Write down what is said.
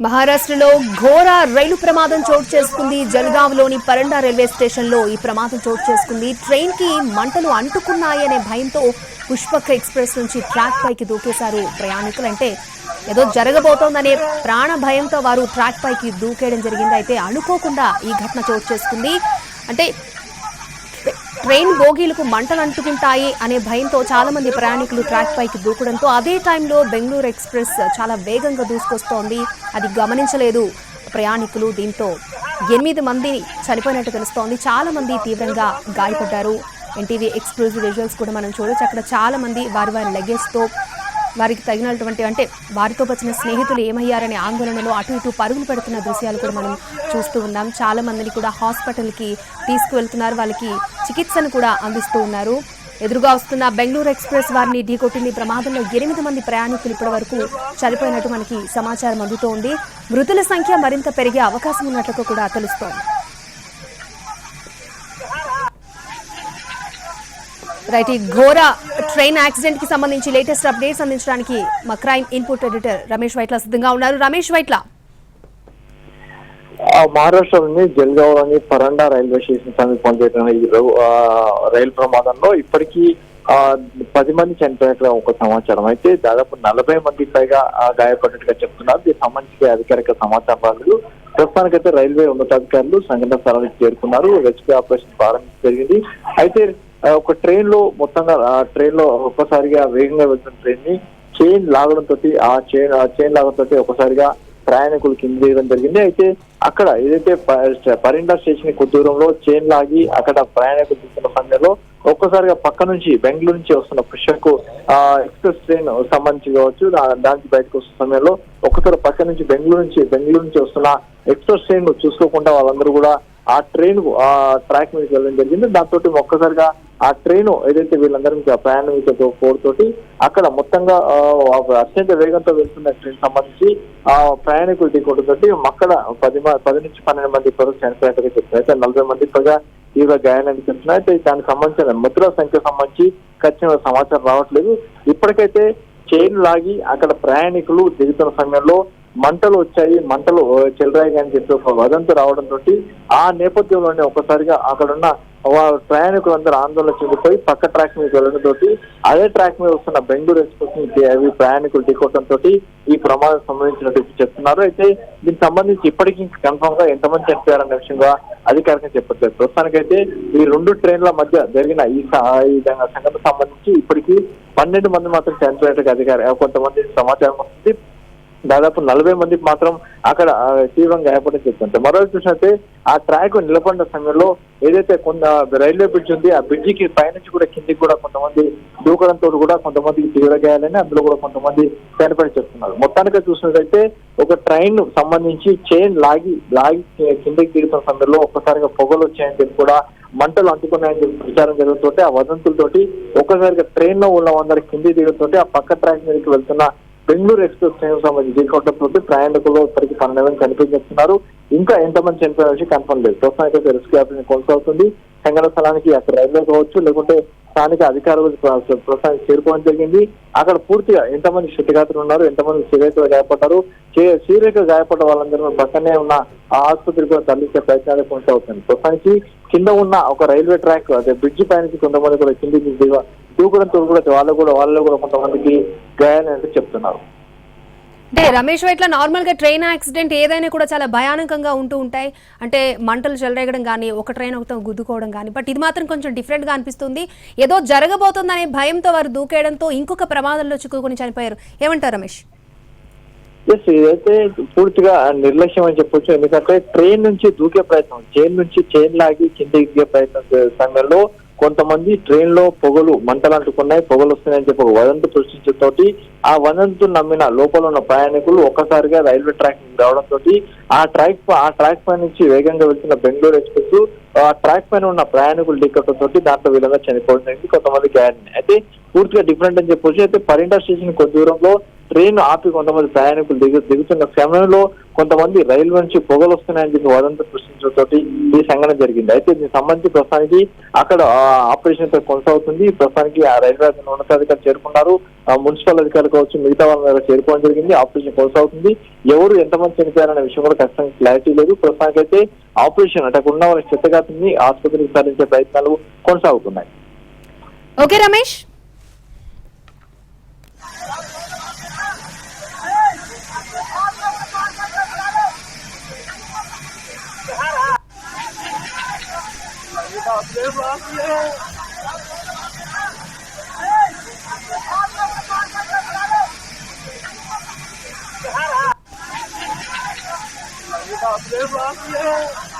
మహారాష్ట్రలో ఘోర రైలు ప్రమాదం చోటు చేసుకుంది. జల్గావ్లోని పరండా రైల్వే స్టేషన్లో ఈ ప్రమాదం చోటు చేసుకుంది. ట్రైన్ కి మంటలు అంటుకున్నాయనే భయంతో పుష్పక్ ఎక్స్ప్రెస్ నుంచి ట్రాక్ పైకి దూకేశారు ప్రయాణికులు. అంటే ఏదో జరగబోతోందనే ప్రాణ భయంతో వారు ట్రాక్ పైకి దూకేయడం జరిగింది. అయితే అనుకోకుండా ఈ ఘటన చోటు చేసుకుంది. అంటే ట్రైన్ బోగీలకు మంటలు అంటుకుంటాయి అనే భయంతో చాలా మంది ప్రయాణికులు ట్రాక్ పైకి దూకడంతో అదే టైంలో బెంగళూరు ఎక్స్ప్రెస్ చాలా వేగంగా దూసుకొస్తోంది. అది గమనించలేదు ప్రయాణికులు. దీంతో 8 మంది చనిపోయినట్టు తెలుస్తోంది. చాలా మంది తీవ్రంగా గాయపడ్డారు. ఎన్టీవీ ఎక్స్క్లూజివ్ విజువల్స్ కూడా మనం చూడొచ్చు. అక్కడ చాలా మంది వారి లగేజ్తో వారికి తగినటువంటి అంటే వారితో వచ్చిన స్నేహితులు ఏమయ్యారనే ఆందోళనలో అటు ఇటు పరుగులు పెడుతున్న దృశ్యాలు కూడా మనం చూస్తూ ఉన్నాం. చాలా మందిని కూడా హాస్పిటల్కి తీసుకువెళ్తున్నారు. వాళ్ళకి చికిత్సను కూడా అందిస్తూ ఉన్నారు. ఎదురుగా వస్తున్న బెంగళూరు ఎక్స్ప్రెస్ వారిని ఢీకొట్టింది. ప్రమాదంలో 8 మంది ప్రయాణికులు ఇప్పటి వరకు చనిపోయినట్టు మనకి సమాచారం అందుతోంది. మృతుల సంఖ్య మరింత పెరిగే అవకాశం ఉన్నట్లు కూడా తెలుస్తోంది. రైట్, ఈ ఘోర ట్రైన్ యాక్సిడెంట్ కి సంబంధించి లేటెస్ట్ అప్డేట్స్ అందించడానికి మా crime input editor Ramesh Vaitla సిద్ధంగా ఉన్నారు. రమేష్ వైట్ల, మహారాష్ట్రలోని జల్గావ్లోని పరండా రైల్వే స్టేషన్ సమీపంలో జరిగిన ఈ రైలు ప్రమాదంలో ఇప్పటికీ 10 మంది చనిపోయినట్లు ఒక సమాచారం. అయితే దాదాపు 40 మంది పైగా గాయపడినట్టుగా చెప్తున్నారు. దీనికి సంబంధించి అధికారిక సమాచారం రాలేదు. ప్రస్తుతానికైతే రైల్వే ఉన్నతాధికారులు సంఘటన స్థలానికి చేరుకున్నారు. రెస్క్యూ ఆపరేషన్ ప్రారంభించడం జరిగింది. అయితే ఒక ట్రైన్ లో మొత్తంగా ట్రైన్ లో ఒక్కసారిగా వేగంగా వెళ్తున్న ట్రైన్ ని చైన్ లాగడంతో ఆ చైన్ లాగడంతో ఒక్కసారిగా ప్రయాణికులు కింద దిగడం జరిగింది. అయితే అక్కడ ఏదైతే పరిండా స్టేషన్ కొద్ది దూరంలో చైన్ లాగి అక్కడ ప్రయాణికులు దిగుతున్న సమయంలో ఒక్కసారిగా పక్క నుంచి బెంగళూరు నుంచి వస్తున్న పుష్పక్ ఎక్స్ప్రెస్ ట్రైన్ సంబంధించి కావచ్చు దానికి బయటకు వస్తున్న సమయంలో ఒక్కసారి పక్క నుంచి బెంగళూరు నుంచి వస్తున్న ఎక్స్ప్రెస్ ట్రైన్ చూసుకోకుండా వాళ్ళందరూ కూడా ఆ ట్రైన్ ట్రాక్ మీదకి వెళ్ళడం జరిగింది. దాంతో ఒక్కసారిగా ఆ ట్రైన్ ఏదైతే వీళ్ళందరికీ ప్రయాణికులతో పోరుతోటి అక్కడ మొత్తంగా అత్యంత వేగంతో వెళ్తున్న ట్రైన్ సంబంధించి ఆ ప్రయాణికులు ఢీకొట్టుతోటి అక్కడ 10 నుంచి 12 మంది వరకు చనిపోయినట్టుగా చెప్తున్నారు. అయితే 40 మంది పైగా తీవ్ర గాయాలని చెప్తున్నారు. అయితే దానికి సంబంధించిన మృతుల సంఖ్య సంబంధించి ఖచ్చితంగా సమాచారం రావట్లేదు. ఇప్పటికైతే చైన్ లాగి అక్కడ ప్రయాణికులు దిగుతున్న సమయంలో మంటలు వచ్చాయి, మంటలు చెలరాయి అని చెప్పి ఒక వదంతి రావడంతో ఆ నేపథ్యంలోనే ఒక్కసారిగా అక్కడున్న ప్రయాణికులందరూ ఆందోళన చెందిపోయి పక్క ట్రాక్ మీద వెళ్ళడంతో అదే ట్రాక్ మీద వస్తున్న బెంగళూరు ఎక్స్ప్రెస్ అవి ప్రయాణికులు ఢీకొట్టడంతో ఈ ప్రమాదం సంబంధించినట్టు చెప్తున్నారు. అయితే దీనికి సంబంధించి ఇప్పటికీ కన్ఫర్మ్ గా ఎంతమంది చనిపోయారనే విషయంగా అధికారికంగా చెప్పట్లేదు. ప్రస్తుతానికైతే ఈ 2 ట్రైన్ల మధ్య జరిగిన ఈ సంఘటన సంబంధించి ఇప్పటికీ 12 మంది మాత్రం చనిపోయినట్టుగా కొంతమంది సమాచారం వస్తుంది. దాదాపు 40 మందికి మాత్రం అక్కడ తీవ్రంగా గాయపడని చెప్తుంటారు. మరోవైపు చూసినట్టే ఆ ట్రాక్ నిలబడిన సమయంలో ఏదైతే రైల్వే బ్రిడ్జ్ ఉంది ఆ బ్రిడ్జికి పైనుంచి కూడా కిందికి కూడా కొంతమంది దూకడంతో కూడా కొంతమందికి తీవ్ర గాయాలని అందులో కూడా కొంతమంది చనిపోయి చెప్తున్నారు. మొత్తానికి చూసినట్లయితే ఒక ట్రైన్ సంబంధించి చైన్ లాగి కిందికి దిగుతున్న సమయంలో ఒక్కసారిగా పొగలు వచ్చాయని చెప్పి కూడా మంటలు అంటుకున్నాయని చెప్పి ప్రచారం జరుగుతుంటే ఆ వదంతులతోటి ఒక్కసారిగా ట్రైన్ లో ఉన్న అందరి కిందికి దిగుతుంటే ఆ పక్క ట్రాక్ మీదకి వెళ్తున్న బెంగళూరు ఎక్స్ప్రెస్ ట్రైన్ సంబంధించి ఢీకొట్టడంతో ప్రయాణికులు ఇప్పటికీ 12 మంది చనిపోయి చెప్తున్నారు. ఇంకా ఎంతమంది చనిపోయిన విషయం కన్ఫర్మ్ లేదు. ప్రస్తుతానికి రెస్క్యూ ఆపరేషన్ కొనసాగుతుంది. సంఘటన స్థలానికి అక్కడ రైల్వే కావచ్చు లేకుంటే స్థానిక అధికారులు ప్రస్తుతానికి చేరుకోవడం జరిగింది. అక్కడ పూర్తిగా ఎంతమంది క్షతిగాతులు ఉన్నారు, ఎంతమంది సీరియస్ గా గాయపడ్డారు, సీరియస్ గా గాయపడ్డ వాళ్ళందరూ పక్కనే ఉన్న ఆసుపత్రికి కూడా తరలించే ప్రయత్నాలు కొనసాగుతుంది. ప్రస్తుతానికి కింద ఉన్న ఒక రైల్వే ట్రాక్ అదే బ్రిడ్జి పైన కొంతమంది కూడా కిందికి దూకడంతో కూడా వాళ్ళు కూడా కొంతమందికి గాయాలని చెప్తున్నారు. అంటే రమేష్ వైట్ల, నార్మల్ గా ట్రైన్ యాక్సిడెంట్ ఏదైనా కూడా చాలా భయానకంగా ఉంటూ ఉంటాయి. అంటే మంటలు చెలరేగడం కానీ ఒక ట్రైన్ ఒకతో గుద్దుకోవడం కానీ, బట్ ఇది మాత్రం కొంచెం డిఫరెంట్ గా అనిపిస్తుంది. ఏదో జరగబోతుందనే భయంతో వారు దూకేయడంతో ఇంకొక ప్రమాదంలో చిక్కుకొని చనిపోయారు. ఏమంటారు రమేష్? ఇదైతే పూర్తిగా నిర్లక్ష్యం అని చెప్పొచ్చు. ఎందుకంటే ట్రైన్ నుంచి దూకే ప్రయత్నం, చైన్ లాగి కిందకి దిగే ప్రయత్నం సమయంలో కొంతమంది ట్రైన్ లో మంటలు అంటుకున్నాయి, పొగలు వస్తున్నాయని చెప్పి ఒక వదంతి సృష్టించడంతో ఆ వదంతు నమ్మిన లోపల ఉన్న ప్రయాణికులు ఒక్కసారిగా రైల్వే ట్రాక్ రావడంతో ఆ ట్రాక్ పై నుంచి వేగంగా వెళ్తున్న బెంగళూరు ఎక్స్ప్రెస్ ఆ ట్రాక్ పైన ఉన్న ప్రయాణికులు ఢీకొట్టడంతో దాంట్లో వీళ్ళందరూ చనిపోవడం జరిగింది. కొంతమంది గాయాలని. అయితే పూర్తిగా డిఫరెంట్ అని చెప్పొచ్చు. అయితే పరిండా స్టేషన్ కొద్ది దూరంలో ట్రైన్ ఆపి కొంతమంది ప్రయాణికులు దిగుతున్న సమయంలో కొంతమంది రైలు నుంచి పొగలు వస్తున్నాయని చెప్పి వదంతులు సృష్టించడంతో ఈ సంఘటన జరిగింది. అయితే దీనికి సంబంధించి ప్రస్తుతానికి అక్కడ ఆపరేషన్ కొనసాగుతుంది. ప్రస్తుతానికి ఆ రైల్వే ఉన్నతాధికారులు చేరుకున్నారు. మున్సిపల్ అధికారులు కావచ్చు, మిగతా వాళ్ళ చేరుకోవడం జరిగింది. ఆపరేషన్ కొనసాగుతుంది. ఎవరు ఎంతమంది చనిపోయారనే విషయం కూడా ఖచ్చితంగా క్లారిటీ లేదు. ప్రస్తుతానికైతే ఆపరేషన్ అంటే ఉన్న వాళ్ళ క్షతగాతుల్ని ఆసుపత్రికి తరలించే ప్రయత్నాలు కొనసాగుతున్నాయి. ఓకే రమేష్. Yeah.